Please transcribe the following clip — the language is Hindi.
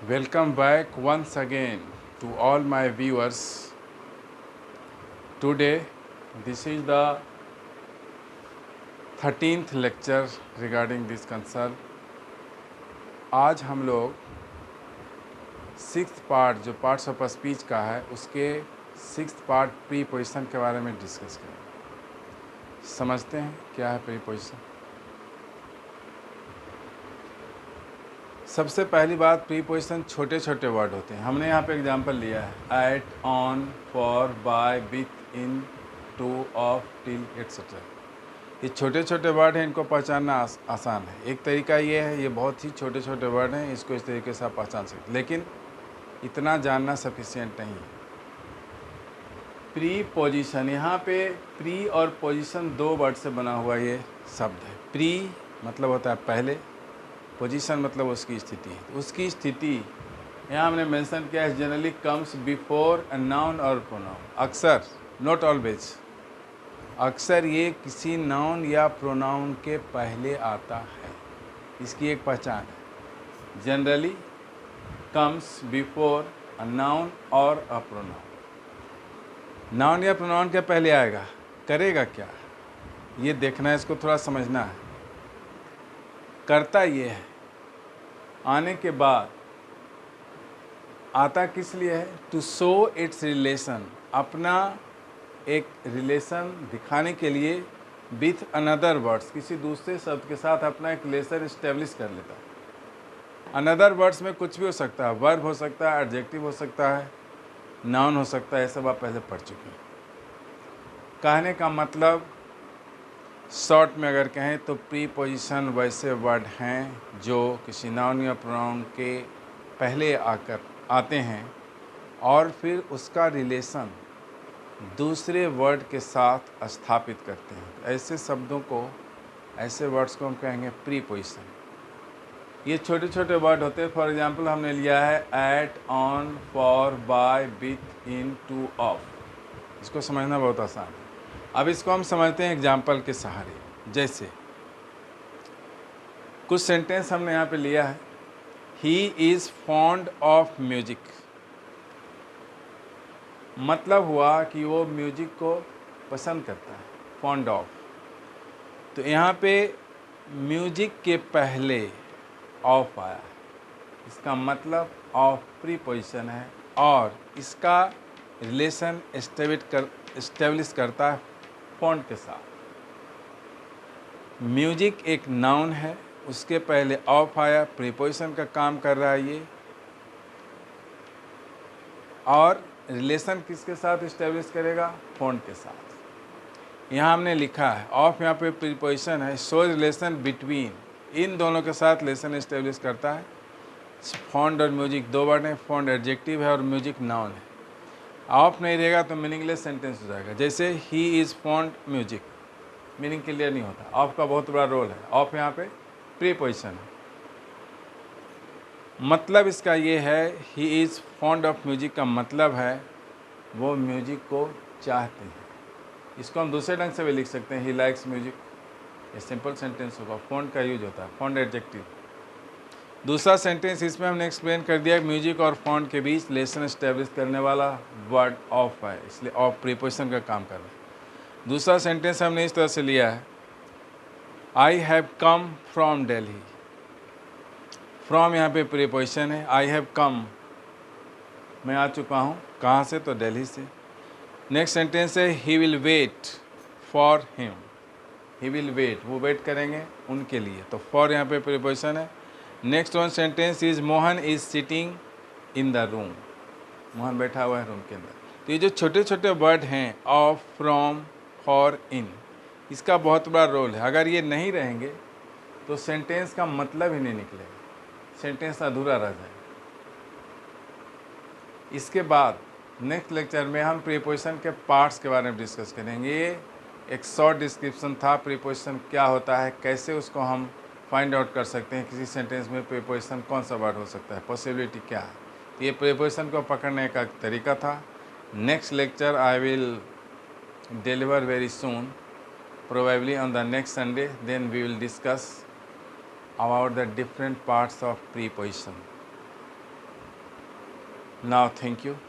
Welcome back once again to all my viewers. Today, this is the 13th lecture regarding this concern. आज हम लोग सिक्स्थ पार्ट जो पार्ट्स ऑफ स्पीच का है उसके सिक्स्थ पार्ट प्रीपोजिशन के बारे में डिस्कस करेंगे। समझते हैं क्या है प्रीपोजिशन। सबसे पहली बात, प्रीपोजिशन छोटे छोटे वर्ड होते हैं। हमने यहाँ पे एग्जांपल लिया है at, on, for, by, with, in, to, of, till, etcetera. ये छोटे छोटे वर्ड हैं, इनको पहचानना आसान है। एक तरीका ये है, ये बहुत ही छोटे छोटे वर्ड हैं, इसको इस तरीके से आप पहचान सकते हैं, लेकिन इतना जानना सफिशिएंट नहीं है। प्रीपोजिशन, यहाँ पे प्री और पोजिशन दो वर्ड से बना हुआ ये शब्द है। प्री मतलब होता है पहले, पोजीशन मतलब उसकी स्थिति है। उसकी स्थिति यहाँ हमने मेंशन किया है, generally comes before a noun और प्रोनाउन। अक्सर, नॉट ऑलवेज, अक्सर ये किसी नाउन या प्रोनाउन के पहले आता है। इसकी एक पहचान है, generally comes before a noun और अ प्रोनाउन। नाउन या प्रोनाउन के पहले आएगा, करेगा क्या ये देखना है, इसको थोड़ा समझना है। करता ये है, आने के बाद आता किस लिए है? टू शो इट्स रिलेशन, अपना एक रिलेशन दिखाने के लिए विथ अनदर वर्ड्स, किसी दूसरे शब्द के साथ अपना एक रिलेशन इस्टेब्लिश कर लेता है। अनदर वर्ड्स में कुछ भी हो सकता है, वर्ब हो सकता है, एडजेक्टिव हो सकता है, नाउन हो सकता है, ये सब आप पहले पढ़ चुके हैं। कहने का मतलब शॉर्ट में अगर कहें तो प्रीपोजिशन वैसे वर्ड हैं जो किसी नाउन या प्रोनाउन के पहले आते हैं और फिर उसका रिलेशन दूसरे वर्ड के साथ स्थापित करते हैं। ऐसे शब्दों को, ऐसे वर्ड्स को हम कहेंगे प्रीपोजिशन। ये छोटे छोटे वर्ड होते हैं। फॉर एग्जांपल हमने लिया है at, on, for, by, with, in, to, of. इसको समझना बहुत आसान है। अब इसको हम समझते हैं एग्जाम्पल के सहारे। जैसे कुछ सेंटेंस हमने यहाँ पे लिया है, he is fond of music. मतलब हुआ कि वो म्यूजिक को पसंद करता है, फॉन्ड ऑफ। तो यहाँ पे म्यूजिक के पहले ऑफ आया है, इसका मतलब ऑफ प्रीपोजिशन है और इसका रिलेशन एस्टेब्लिश करता है फॉन्ट के साथ। म्यूजिक एक नाउन है, उसके पहले ऑफ आया, प्रीपोजिशन का काम कर रहा है ये, और रिलेशन किसके साथ इस्टेब्लिश करेगा? फॉन्ट के साथ। यहाँ हमने लिखा है ऑफ, यहाँ पे प्रीपोजिशन है, शो रिलेशन बिटवीन, इन दोनों के साथ रिलेशन इस्टेब्लिश करता है। फॉन्ट और म्यूजिक दो वर्ड हैं, फॉन्ट एडजेक्टिव है और म्यूजिक नाउन है। ऑफ नहीं रहेगा तो मीनिंगलेस सेंटेंस हो जाएगा। जैसे he is fond music, meaning clear नहीं होता। ऑफ का बहुत बड़ा रोल है। ऑफ यहाँ पे प्रीपोजिशन है। मतलब इसका ये है, he is fond of music का मतलब है वो म्यूजिक को चाहते हैं। इसको हम दूसरे ढंग से भी लिख सकते हैं, ही लाइक्स म्यूजिक। ये सिंपल सेंटेंस होगा, फॉन्ट का यूज होता है, फॉन्ट एडजेक्टिव। दूसरा सेंटेंस इसमें हमने एक्सप्लेन कर दिया, म्यूजिक और फॉन्ट के बीच रिलेशन एस्टेब्लिश करने वाला वर्ड ऑफ है, इसलिए ऑफ प्रीपोजिशन का काम कर रहा है। दूसरा सेंटेंस हमने इस तरह से लिया है, I have come from Delhi. From यहाँ पे प्रीपोजिशन है, आई हैव कम, मैं आ चुका हूँ, कहाँ से? तो दिल्ली से। नेक्स्ट सेंटेंस है, he will wait for him. He will wait, वो वेट करेंगे उनके लिए, तो फॉर यहाँ पे प्रीपोजिशन है। Next one sentence is, Mohan is sitting in the room. Mohan बैठा हुआ है रूम के अंदर। तो ये जो छोटे छोटे वर्ड हैं ऑफ, फ्रॉम, फॉर, इन, इसका बहुत बड़ा रोल है। अगर ये नहीं रहेंगे तो सेंटेंस का मतलब ही नहीं निकलेगा, सेंटेंस अधूरा रह जाएगा। इसके बाद नेक्स्ट लेक्चर में हम प्रीपोजिशन के पार्ट्स के बारे में डिस्कस करेंगे। ये एक शॉर्ट डिस्क्रिप्शन था, प्रीपोजिशन क्या होता है, कैसे उसको हम फाइंड आउट कर सकते हैं, किसी सेंटेंस में प्रीपोजिशन कौन सा वर्ड हो सकता है, पॉसिबिलिटी क्या है। तो ये प्रीपोजिशन को पकड़ने का तरीका था। Next lecture I will deliver very soon, probably on the next Sunday. Then we will discuss about the different parts of preposition. Now, thank you.